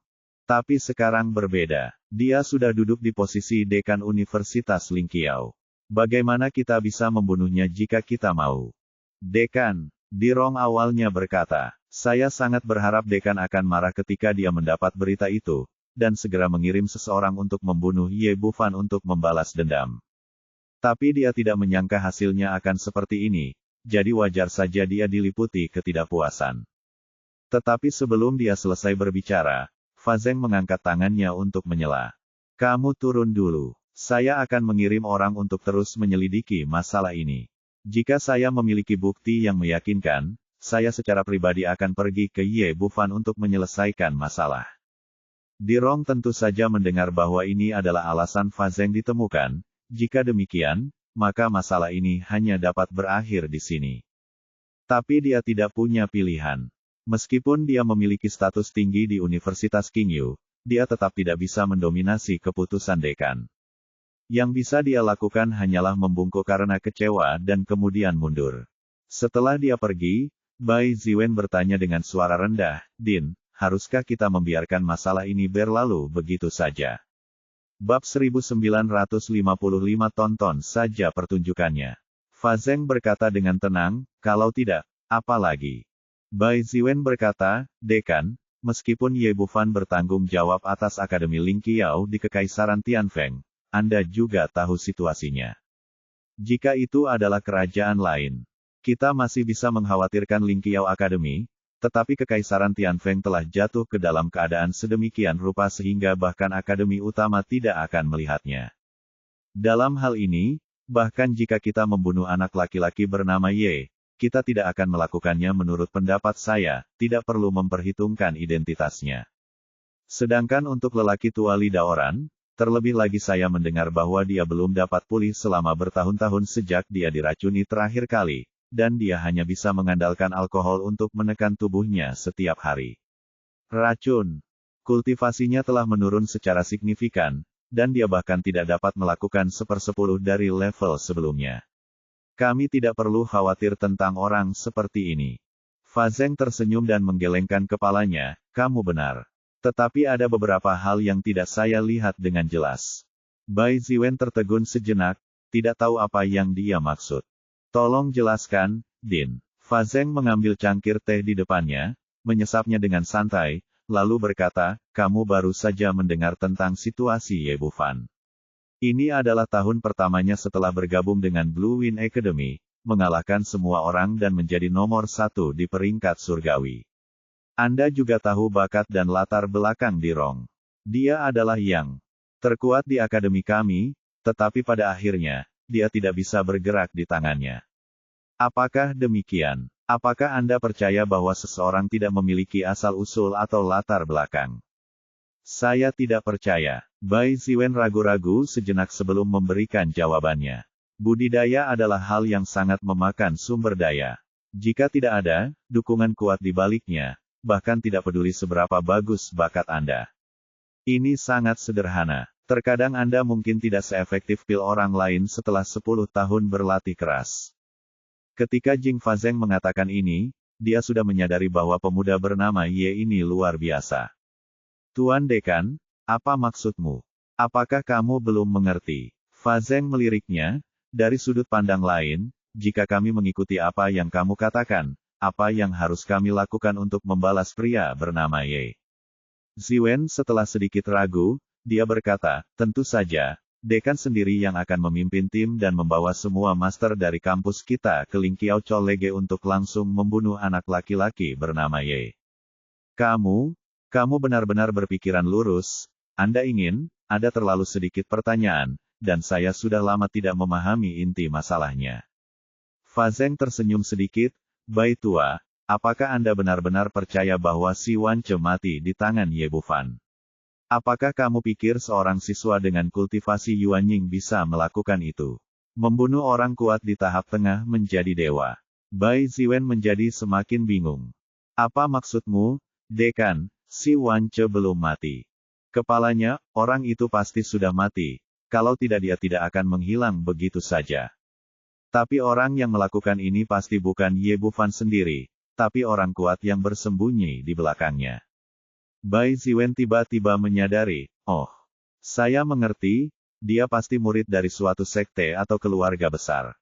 Tapi sekarang berbeda. Dia sudah duduk di posisi dekan Universitas Lingqiao. Bagaimana kita bisa membunuhnya jika kita mau? Dekan, Dirong awalnya berkata, saya sangat berharap dekan akan marah ketika dia mendapat berita itu, dan segera mengirim seseorang untuk membunuh Ye Bufan untuk membalas dendam. Tapi dia tidak menyangka hasilnya akan seperti ini, jadi wajar saja dia diliputi ketidakpuasan. Tetapi sebelum dia selesai berbicara, Fa Zeng mengangkat tangannya untuk menyela. Kamu turun dulu. Saya akan mengirim orang untuk terus menyelidiki masalah ini. Jika saya memiliki bukti yang meyakinkan, saya secara pribadi akan pergi ke Ye Bufan untuk menyelesaikan masalah. Dirong tentu saja mendengar bahwa ini adalah alasan Fa Zeng ditemukan. Jika demikian, maka masalah ini hanya dapat berakhir di sini. Tapi dia tidak punya pilihan. Meskipun dia memiliki status tinggi di Universitas Qingyu, dia tetap tidak bisa mendominasi keputusan dekan. Yang bisa dia lakukan hanyalah membungkuk karena kecewa dan kemudian mundur. Setelah dia pergi, Bai Ziwen bertanya dengan suara rendah, Din, haruskah kita membiarkan masalah ini berlalu begitu saja? Bab 1955 tonton saja pertunjukannya. Fa Zeng berkata dengan tenang, kalau tidak, apa lagi? Bai Ziwen berkata, Dekan, meskipun Ye Bufan bertanggung jawab atas Akademi Lingqiao di Kekaisaran Tianfeng, Anda juga tahu situasinya. Jika itu adalah kerajaan lain, kita masih bisa mengkhawatirkan Lingqiao Academy, tetapi Kekaisaran Tianfeng telah jatuh ke dalam keadaan sedemikian rupa sehingga bahkan akademi utama tidak akan melihatnya. Dalam hal ini, bahkan jika kita membunuh anak laki-laki bernama Ye, kita tidak akan melakukannya menurut pendapat saya, tidak perlu memperhitungkan identitasnya. Sedangkan untuk lelaki tua Lidaoran, terlebih lagi saya mendengar bahwa dia belum dapat pulih selama bertahun-tahun sejak dia diracuni terakhir kali, dan dia hanya bisa mengandalkan alkohol untuk menekan tubuhnya setiap hari. Racun. Kultivasinya telah menurun secara signifikan, dan dia bahkan tidak dapat melakukan 1/10 dari level sebelumnya. Kami tidak perlu khawatir tentang orang seperti ini. Fa Zeng tersenyum dan menggelengkan kepalanya, kamu benar. Tetapi ada beberapa hal yang tidak saya lihat dengan jelas. Bai Ziwen tertegun sejenak, tidak tahu apa yang dia maksud. Tolong jelaskan, Din. Fa Zeng mengambil cangkir teh di depannya, menyesapnya dengan santai, lalu berkata, kamu baru saja mendengar tentang situasi Ye Bufan. Ini adalah tahun pertamanya setelah bergabung dengan Blue Wind Academy, mengalahkan semua orang dan menjadi nomor 1 di peringkat surgawi. Anda juga tahu bakat dan latar belakang Dirong. Dia adalah yang terkuat di akademi kami, tetapi pada akhirnya, dia tidak bisa bergerak di tangannya. Apakah demikian? Apakah Anda percaya bahwa seseorang tidak memiliki asal-usul atau latar belakang? Saya tidak percaya. Bai Ziwen ragu-ragu sejenak sebelum memberikan jawabannya. Budidaya adalah hal yang sangat memakan sumber daya. Jika tidak ada dukungan kuat di baliknya, bahkan tidak peduli seberapa bagus bakat Anda. Ini sangat sederhana. Terkadang Anda mungkin tidak seefektif pil orang lain setelah 10 tahun berlatih keras. Ketika Jing Fazeng mengatakan ini, dia sudah menyadari bahwa pemuda bernama Ye ini luar biasa. Tuan Dekan, apa maksudmu? Apakah kamu belum mengerti? Fazeng meliriknya, dari sudut pandang lain, jika kami mengikuti apa yang kamu katakan, apa yang harus kami lakukan untuk membalas pria bernama Ye? Ziwen setelah sedikit ragu, dia berkata, tentu saja, Dekan sendiri yang akan memimpin tim dan membawa semua master dari kampus kita ke Lingqiao College untuk langsung membunuh anak laki-laki bernama Ye. Kamu benar-benar berpikiran lurus. Anda ingin, ada terlalu sedikit pertanyaan, dan saya sudah lama tidak memahami inti masalahnya. Fazeng tersenyum sedikit, Bai tua, apakah Anda benar-benar percaya bahwa si Wance mati di tangan Ye Bufan? Apakah kamu pikir seorang siswa dengan kultivasi Yuanying bisa melakukan itu? Membunuh orang kuat di tahap tengah menjadi dewa. Bai Ziwen menjadi semakin bingung. Apa maksudmu, Dekan, si Wance belum mati? Kepalanya, orang itu pasti sudah mati. Kalau tidak dia tidak akan menghilang begitu saja. Tapi orang yang melakukan ini pasti bukan Ye Bufan sendiri, tapi orang kuat yang bersembunyi di belakangnya. Bai Ziwen tiba-tiba menyadari, oh, saya mengerti, dia pasti murid dari suatu sekte atau keluarga besar.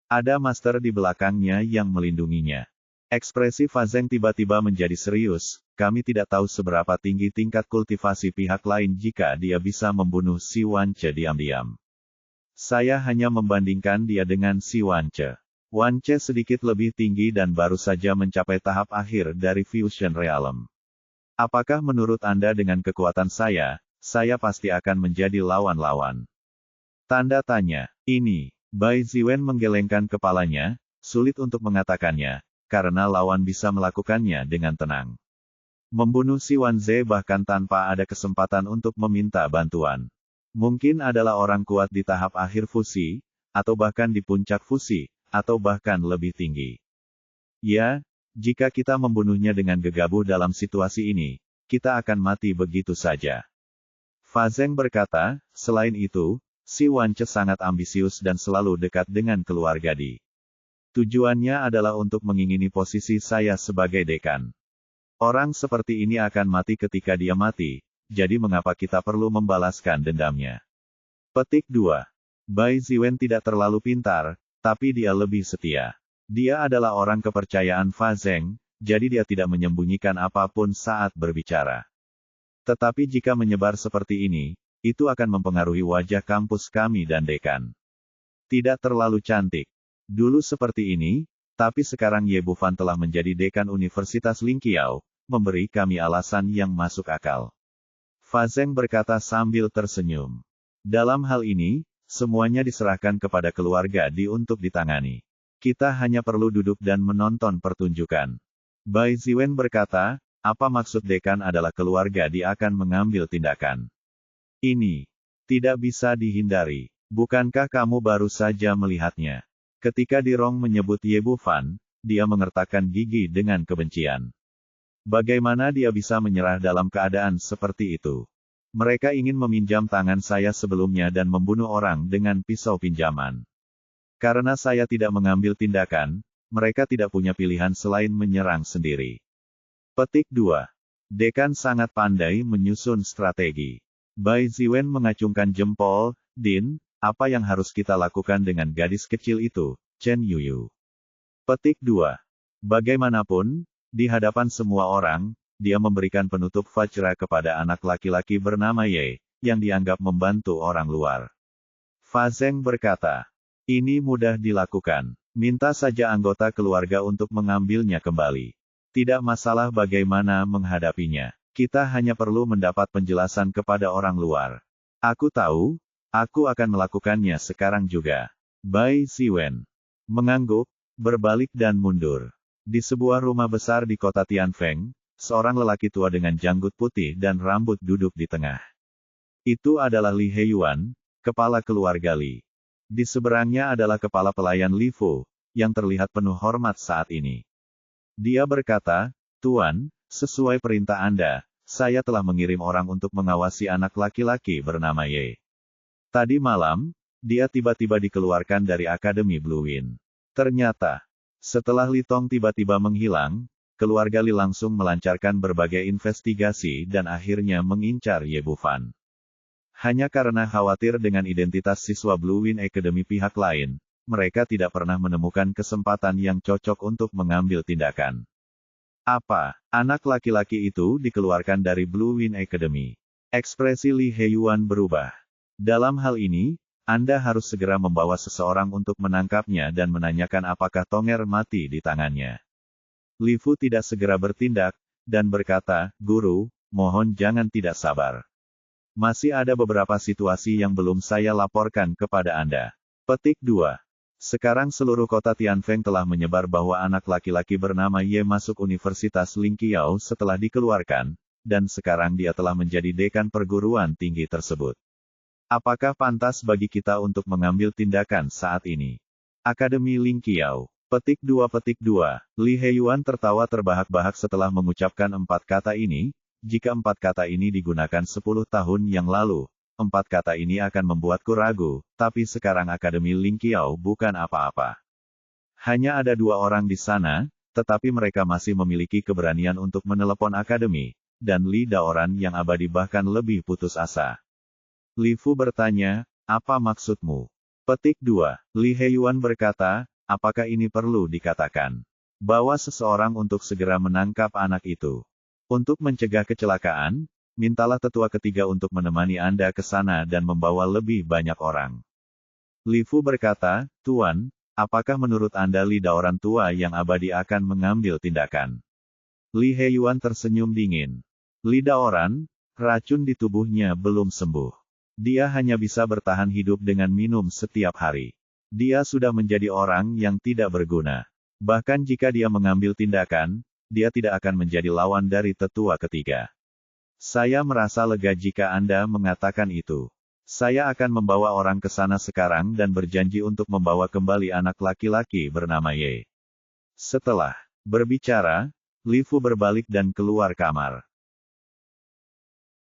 Ada master di belakangnya yang melindunginya. Ekspresi Fazeng tiba-tiba menjadi serius, kami tidak tahu seberapa tinggi tingkat kultivasi pihak lain jika dia bisa membunuh si Wance diam-diam. Saya hanya membandingkan dia dengan si Wance. Wance sedikit lebih tinggi dan baru saja mencapai tahap akhir dari Fusion Realm. Apakah menurut Anda dengan kekuatan saya pasti akan menjadi lawan-lawan? Tanda tanya. Ini, Bai Ziwen menggelengkan kepalanya, sulit untuk mengatakannya, karena lawan bisa melakukannya dengan tenang. Membunuh si Wanze bahkan tanpa ada kesempatan untuk meminta bantuan. Mungkin adalah orang kuat di tahap akhir fusi, atau bahkan di puncak fusi, atau bahkan lebih tinggi. Ya, jika kita membunuhnya dengan gegabah dalam situasi ini, kita akan mati begitu saja. Fazeng berkata, selain itu, si Wance sangat ambisius dan selalu dekat dengan keluarga Di. Tujuannya adalah untuk mengingini posisi saya sebagai dekan. Orang seperti ini akan mati ketika dia mati, jadi mengapa kita perlu membalaskan dendamnya? Petik 2. Bai Ziwen tidak terlalu pintar, tapi dia lebih setia. Dia adalah orang kepercayaan Fazeng, jadi dia tidak menyembunyikan apapun saat berbicara. Tetapi jika menyebar seperti ini, itu akan mempengaruhi wajah kampus kami dan dekan. Tidak terlalu cantik. Dulu seperti ini, tapi sekarang Ye Bufan telah menjadi dekan Universitas Lingqiao, memberi kami alasan yang masuk akal. Fazeng berkata sambil tersenyum. Dalam hal ini, semuanya diserahkan kepada keluarga Di untuk ditangani. Kita hanya perlu duduk dan menonton pertunjukan. Bai Ziwen berkata, apa maksud dekan adalah keluarga Di akan mengambil tindakan? Ini tidak bisa dihindari. Bukankah kamu baru saja melihatnya? Ketika Dirong menyebut Ye Bufan, dia mengertakkan gigi dengan kebencian. Bagaimana dia bisa menyerah dalam keadaan seperti itu? Mereka ingin meminjam tangan saya sebelumnya dan membunuh orang dengan pisau pinjaman. Karena saya tidak mengambil tindakan, mereka tidak punya pilihan selain menyerang sendiri. Petik 2. Dekan sangat pandai menyusun strategi. Bai Ziwen mengacungkan jempol, Din, apa yang harus kita lakukan dengan gadis kecil itu, Chen Yuyu? Petik 2. Bagaimanapun, di hadapan semua orang, dia memberikan penutup Vajra kepada anak laki-laki bernama Ye, yang dianggap membantu orang luar. Fazeng berkata, ini mudah dilakukan. Minta saja anggota keluarga untuk mengambilnya kembali. Tidak masalah bagaimana menghadapinya. Kita hanya perlu mendapat penjelasan kepada orang luar. Aku tahu, aku akan melakukannya sekarang juga. Bai Siwen mengangguk, berbalik dan mundur. Di sebuah rumah besar di kota Tianfeng, seorang lelaki tua dengan janggut putih dan rambut duduk di tengah. Itu adalah Li Heiyuan, kepala keluarga Li. Di seberangnya adalah kepala pelayan Li Fu, yang terlihat penuh hormat saat ini. Dia berkata, "Tuan, sesuai perintah Anda, saya telah mengirim orang untuk mengawasi anak laki-laki bernama Ye. Tadi malam, dia tiba-tiba dikeluarkan dari Akademi Blue Wind. Ternyata, setelah Li Tong tiba-tiba menghilang, keluarga Li langsung melancarkan berbagai investigasi dan akhirnya mengincar Ye Bufan. Hanya karena khawatir dengan identitas siswa Blue Wind Academy pihak lain, mereka tidak pernah menemukan kesempatan yang cocok untuk mengambil tindakan. Apa? Anak laki-laki itu dikeluarkan dari Blue Wind Academy. Ekspresi Li Heiyuan berubah. Dalam hal ini, Anda harus segera membawa seseorang untuk menangkapnya dan menanyakan apakah Tonger mati di tangannya." Li Fu tidak segera bertindak, dan berkata, "Guru, mohon jangan tidak sabar. Masih ada beberapa situasi yang belum saya laporkan kepada Anda." Petik 2. Sekarang seluruh kota Tianfeng telah menyebar bahwa anak laki-laki bernama Ye masuk Universitas Lingqiao setelah dikeluarkan, dan sekarang dia telah menjadi dekan perguruan tinggi tersebut. Apakah pantas bagi kita untuk mengambil tindakan saat ini? Akademi Lingqiao. Petik 2. Li Heiyuan tertawa terbahak-bahak setelah mengucapkan 4 kata ini. Jika 4 kata ini digunakan 10 tahun yang lalu, 4 kata ini akan membuatku ragu, tapi sekarang Akademi Lingqiao bukan apa-apa. Hanya ada 2 orang di sana, tetapi mereka masih memiliki keberanian untuk menelepon akademi, dan Li Daoran yang abadi bahkan lebih putus asa. Li Fu bertanya, "Apa maksudmu?" Petik 2. Li Heiyuan berkata, "Apakah ini perlu dikatakan? Bawa seseorang untuk segera menangkap anak itu. Untuk mencegah kecelakaan, mintalah tetua ketiga untuk menemani Anda ke sana dan membawa lebih banyak orang." Li Fu berkata, "Tuan, apakah menurut Anda Li Daoran tua yang abadi akan mengambil tindakan?" Li Heiyuan tersenyum dingin. Li Daoran, racun di tubuhnya belum sembuh. Dia hanya bisa bertahan hidup dengan minum setiap hari. Dia sudah menjadi orang yang tidak berguna. Bahkan jika dia mengambil tindakan, dia tidak akan menjadi lawan dari tetua ketiga. Saya merasa lega jika Anda mengatakan itu. Saya akan membawa orang ke sana sekarang dan berjanji untuk membawa kembali anak laki-laki bernama Ye. Setelah berbicara, Li Fu berbalik dan keluar kamar.